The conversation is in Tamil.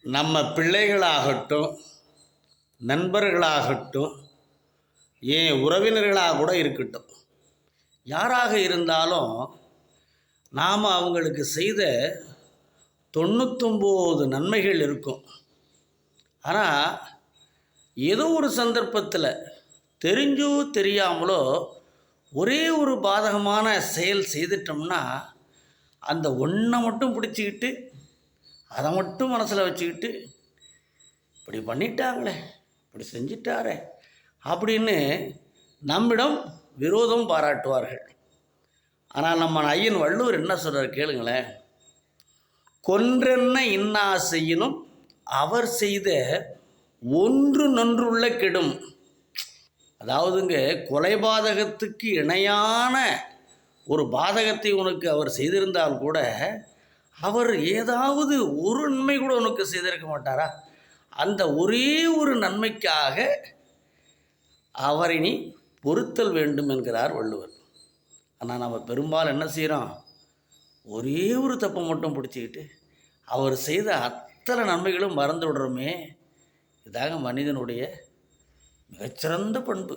நம்ம பிள்ளைகளாகட்டும், நண்பர்களாகட்டும், ஏன் உறவினர்களாக கூட இருக்கட்டும், யாராக இருந்தாலும் நாம் அவங்களுக்கு செய்த 99 நன்மைகள் இருக்கும். ஆனால் ஏதோ ஒரு சந்தர்ப்பத்தில் தெரிஞ்சோ தெரியாமலோ ஒரே ஒரு பாதகமான செயல் செய்துட்டோம்னா அந்த ஒன்றை மட்டும் பிடிச்சிக்கிட்டு அதை மட்டும் மனசில் வச்சுக்கிட்டு இப்படி பண்ணிட்டாங்களே, இப்படி செஞ்சிட்டாரே அப்படின்னு நம்மிடம் விரோதம் பாராட்டுவார்கள். ஆனால் நம்ம ஐயன் வள்ளுவர் என்ன சொல்கிறார் கேளுங்களேன். கொன்றென்ன இன்னா செய்யினும் அவர் செய்த ஒன்று நன்றுள்ள கெடும். அதாவதுங்க, கொலைபாதகத்துக்கு இணையான ஒரு பாதகத்தை உனக்கு அவர் செய்திருந்தால் கூட அவர் ஏதாவது ஒரு நன்மை கூட உனக்கு செய்திருக்க மாட்டாரா? அந்த ஒரே ஒரு நன்மைக்காக அவரை நீ பொறுத்தல் வேண்டும் என்கிறார் வள்ளுவர். ஆனால் நம்ம பெரும்பாலும் என்ன செய்கிறோம்? ஒரே ஒரு தப்பை மட்டும் பிடிச்சிக்கிட்டு அவர் செய்த அத்தனை நன்மைகளும் மறந்து விடுறோமே. இதாங்க மனிதனுடைய மிகச்சிறந்த பண்பு.